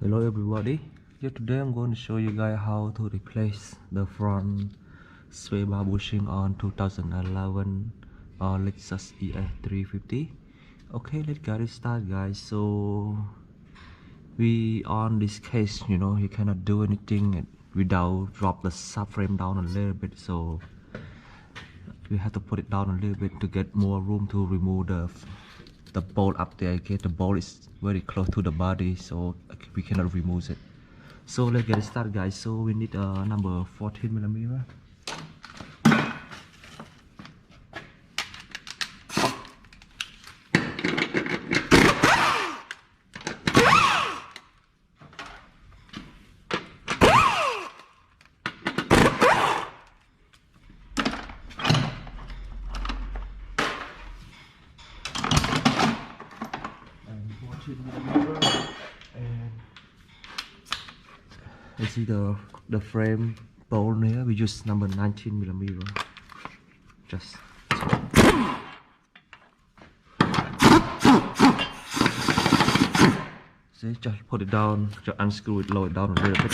Hello everybody. Today I'm going to show you guys how to replace the front sway bar bushing on 2011 Lexus ES350. Okay, let's get it started, guys. So we on this case, you cannot do anything without drop the subframe down a little bit. So we have to put it down a little bit to get more room to remove the bolt up there. Okay, the bolt is very close to the body, so we cannot remove it. So let's get started, guys. So we need a number 14mm. And you see the frame bolt here. We use number 19mm. Just see, just put it down, just unscrew it, lower it down a little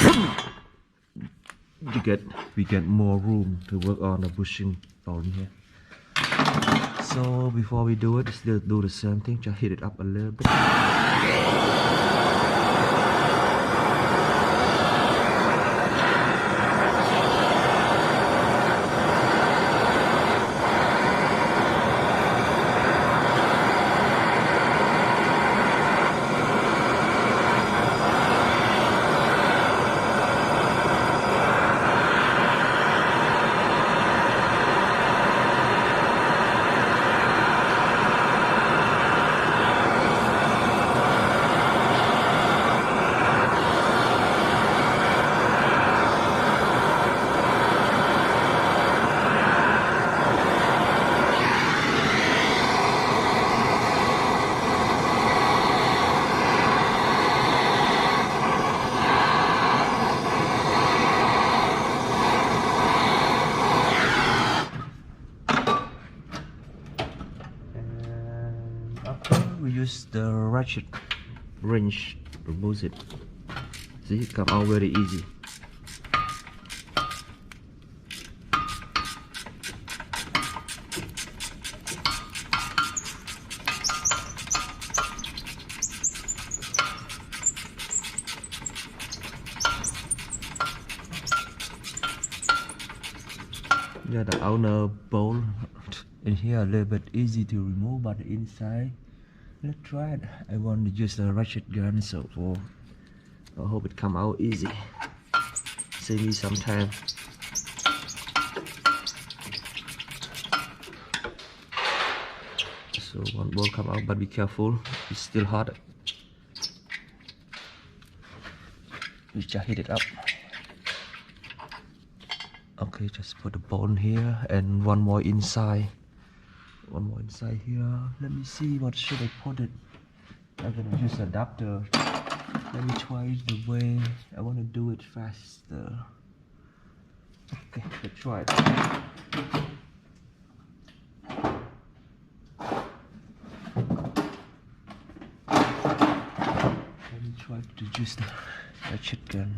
bit. We get more room to work on the bushing bolt here. So before we do it, still do the same thing, just heat it up a little bit. We use the ratchet wrench to remove it. See, it come out very easy. Yeah, the outer bolt in here a little bit easy to remove, but the inside, let's try it. I want to use the ratchet gun, so I hope it come out easy. Save me some time. So one bolt come out, but be careful, it's still hot. We just heat it up. Okay, just put the bolt here and one more inside. One more inside here. Let me see, what should I put it? I'm gonna use adapter. Let me try the way I want to do it faster. Okay, let's try it. Let me try to use the ratchet gun.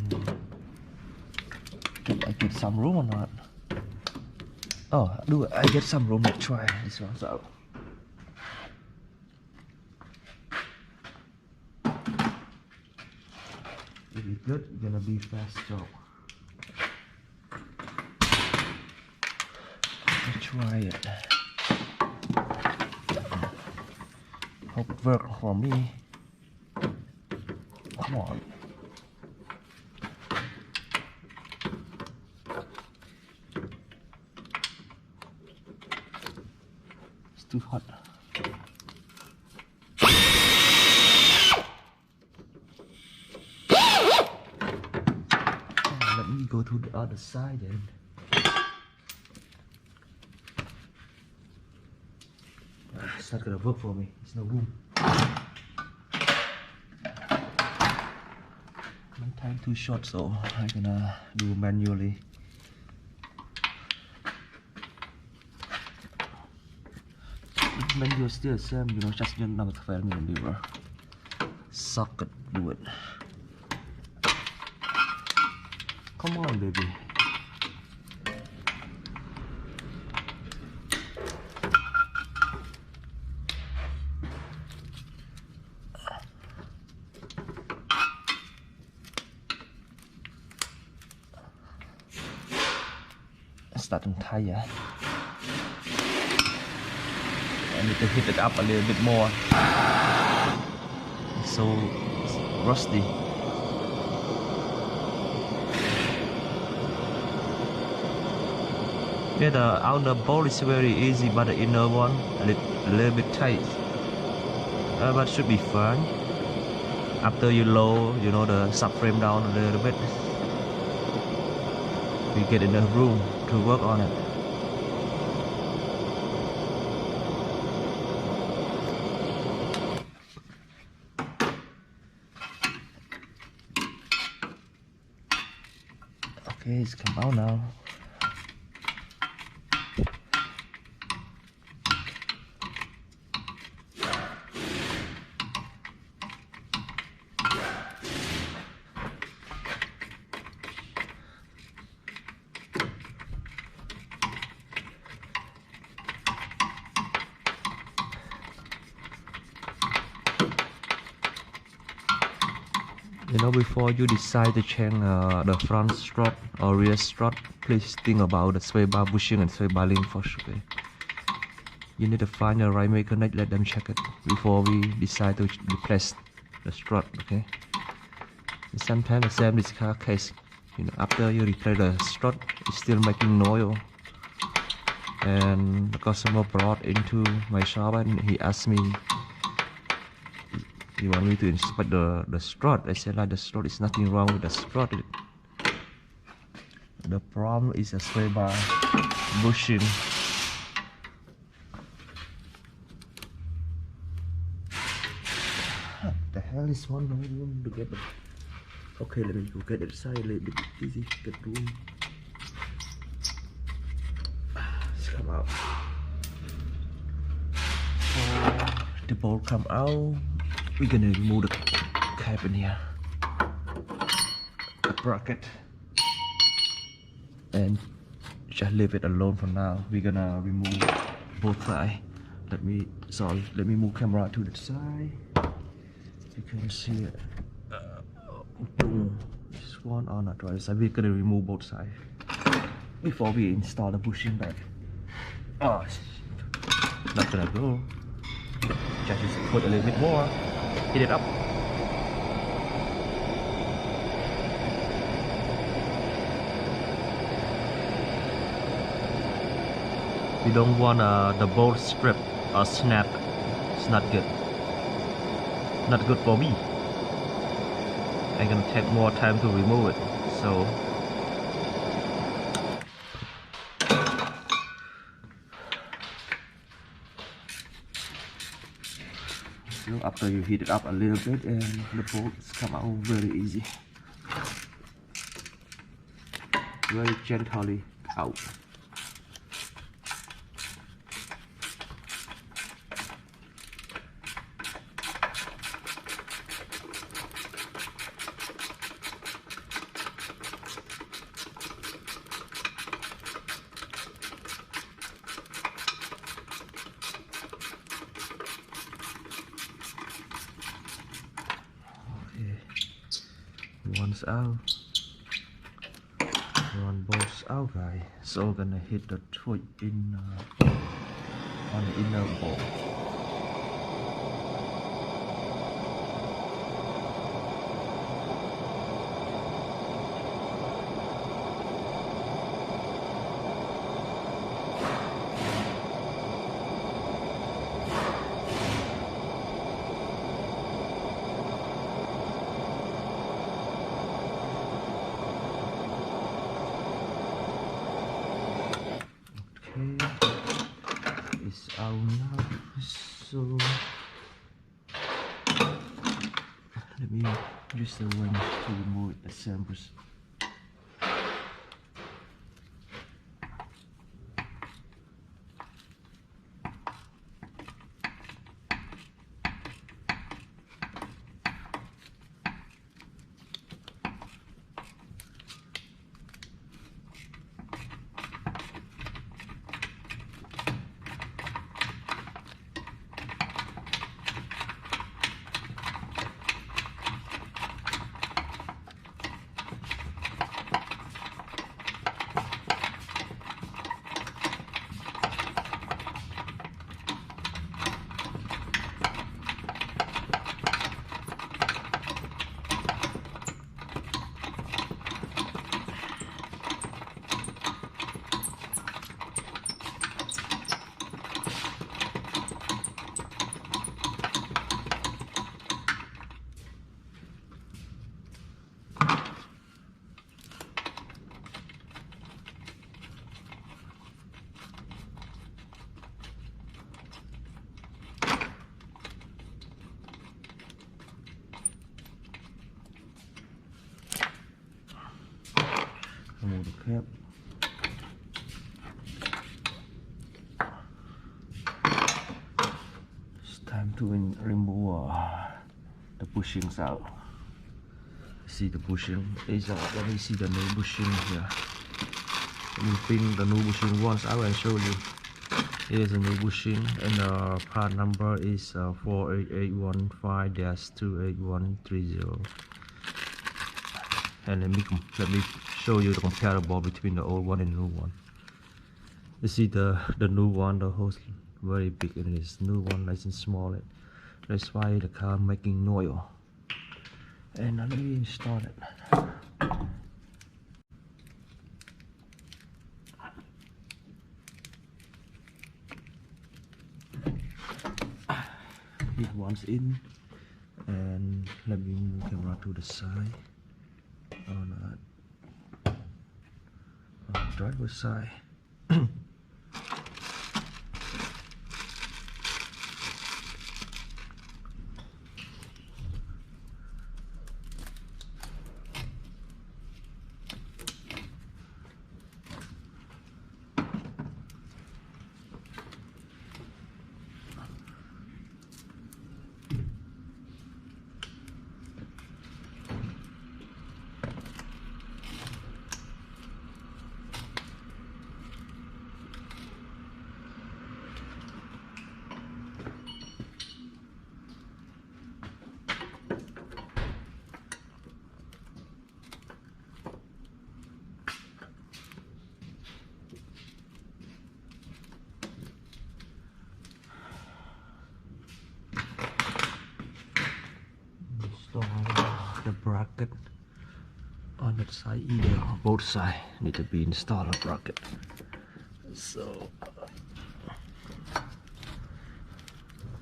Do I get some room or not? Oh, I get some room. Let's try this one. So if it's good, it's gonna be fast job. Let's try it. Hope it works for me. Come on. Too hot. Let me go to the other side then. It's not gonna work for me. There's no room. My time too short, so I'm gonna do manually. Menu still the same, just number 12mm socket, do it. Come on, baby. Starting tire. I need to hit it up a little bit more. It's so rusty. Yeah, the outer bolt is very easy, but the inner one a little bit tight. But should be fine. After you lower, you know, the subframe down a little bit, we get enough room to work on it. Okay, it's come out now. You know, before you decide to change the front strut or rear strut, please think about the sway bar bushing and sway bar link for sure. You need to find the right mechanic, let them check it before we decide to replace the strut, okay? And sometimes the same this car case, you know, after you replace the strut, it's still making noise. And the customer brought into my shop and he asked me, you want me to inspect the strut? I said like the strut is nothing wrong with the strut. The problem is a sway bar bushing. What the hell is one room to get it? Okay, let me go get it side a little bit easy. Get room. Let's come out. The bolt come out. We're gonna remove the cap in here, the bracket, and just leave it alone for now. We're gonna remove both sides. Let me move camera to the side. You can see it. Boom. This one on the right side. We're gonna remove both sides before we install the bushing back. Oh, not gonna go. Just put a little bit more. Heat it up. We don't want the bolt strip or snap. It's not good. Not good for me. I'm gonna take more time to remove it. So after you heat it up a little bit, and the bolts come out very easy, very gently out. One's out, one bolt's out, guys. So we're gonna hit the twig in on the inner bolt. It's out now, so let me use the wrench to remove the samples. remove the cap. It's time to remove the bushings out. See the bushing is out. Let me see the new bushing here. Let me pin the new bushing once out and show you. Here's a new bushing, and the part number is 48815-28130. And let me show you the comparable between the old one and the new one. You see the new one, the hose very big, and this new one nice and small. That's why the car making noise. And let me install it. It one's in, and let me move the camera to the side. On the driver's side. The bracket on that side, either both sides need to be installed a bracket. So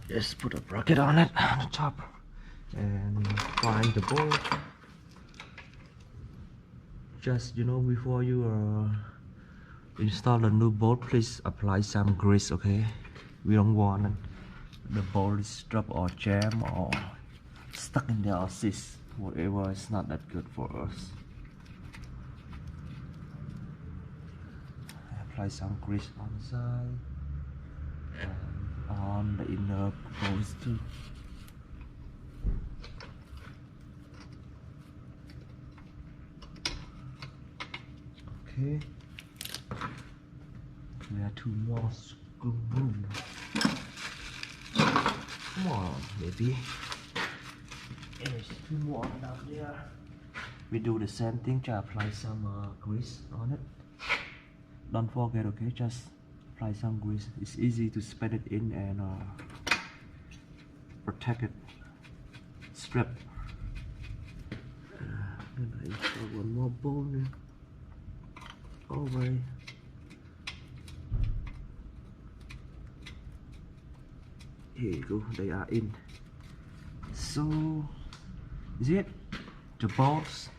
just put a bracket on it on the top and find the bolt. Just before you install a new bolt, please apply some grease, okay? We don't want the bolt is drop or jam or stuck in the assist, whatever. It's not that good for us. Apply some grease on the side and on the inner bolts too. Okay, we have two more screws. Come on, baby. There's two more down there. We do the same thing, to apply some grease on it. Don't forget, okay, just apply some grease. It's easy to spread it in and protect it. Strip. And I install one more bolt over. Here you go, they are in. So is it the bolts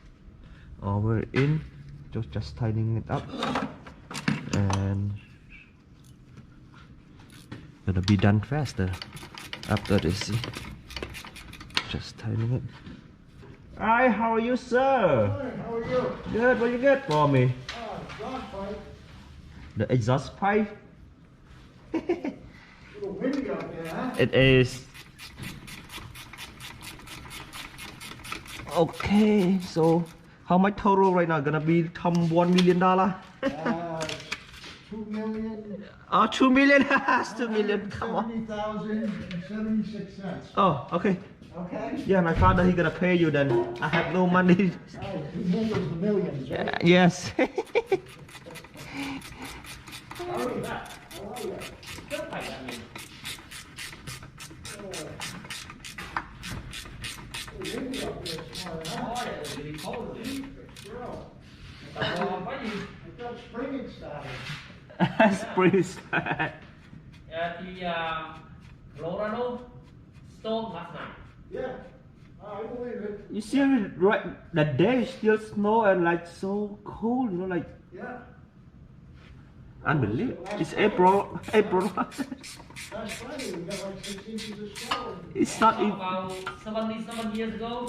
over in, just tightening it up and gonna be done faster after this. Just tightening it. Hi, how are you, sir? Hi, how are you? Good. What you get for me? Exhaust pipe. The exhaust pipe. A little windy out there, huh? It is. Okay, so how much total right now? Gonna be $1 million? 2 million. Oh, 2 million. 2 million. Come on. 70,076 cents. Oh, okay. Okay. Yeah, my father, he gonna pay you then. I have no money. Oh, 2 million to millions, right? Yes. How are you? How are you? It's windy up there tomorrow, huh? I thought spring had started. Spring. Colorado storm last night. Yeah, I believe it. You see, right? That day is still snow and like so cold, like Yeah. unbelievable. It's April. April. Last Friday we got like 6 inches of snow. It's not even. About 77 years ago,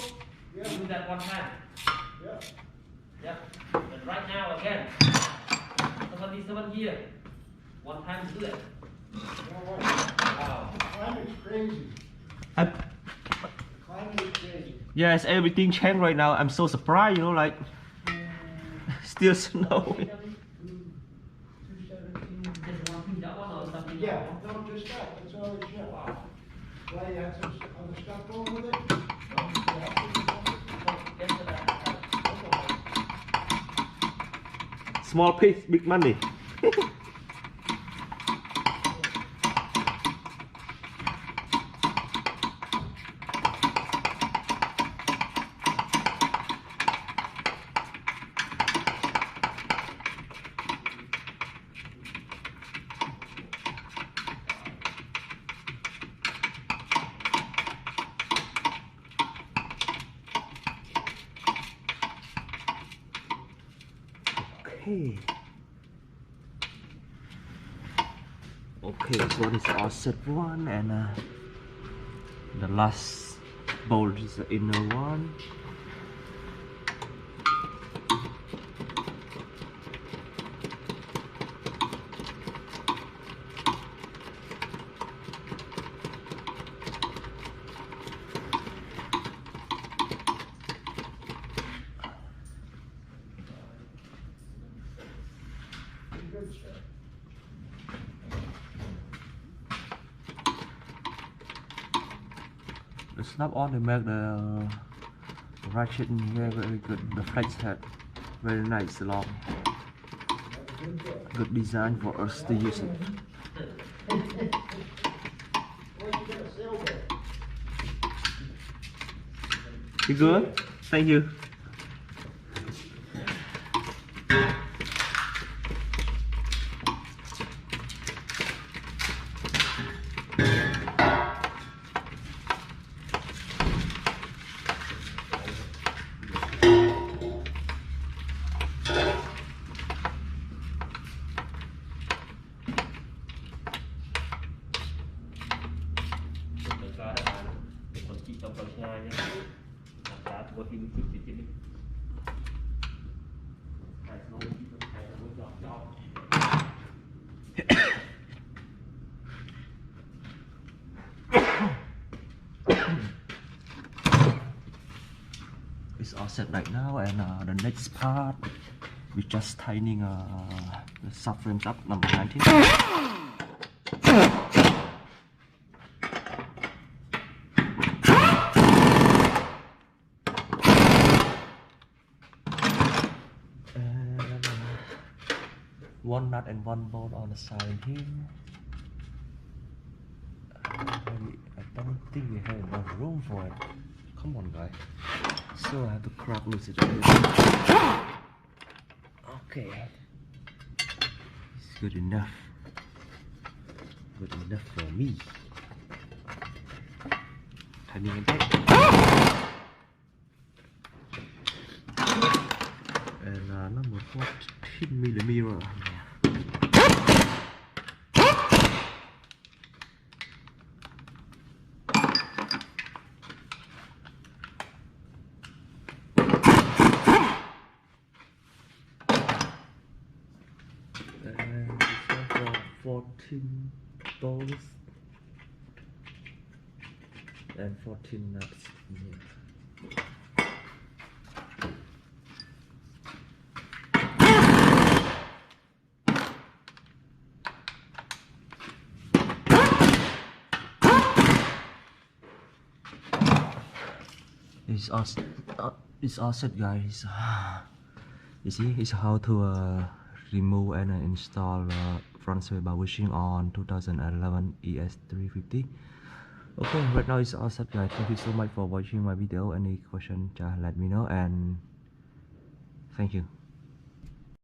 Yeah. we do that one time. Yeah. Yep. And right now again, 77 here. One time to do it. Wow. Climate's crazy. I'm, Climate is crazy. yes, everything changed right now. I'm so surprised, you know, like still snowing. 217. That one or something? Yeah, no, just that. That's all it shows. Wow. Why you had some other stuff going with it? Get to that. Small piece, big money. Okay, this one is offset one, and the last bolt is the inner one. Good stuff. The snap on they make the ratchet in here very good. The flex head very nice, long. Good design for us to use it. You good? Thank you. It's all set right now, and the next part we just tightening the subframes up, number 19. And one nut and one bolt on the side here. I don't think we have enough room for it. Come on, guys. So I have to crack loose it. Okay. It's good enough. Good enough for me. Tightening it up. And number 14mm. And this one for 14 bolts and 14 nuts. Yeah. It's all set, guys. You see, it's how to remove and install front sway bar bushing on 2011 ES350. Okay, right now it's all set, guys. Thank you so much for watching my video. Any question, just let me know, and thank you.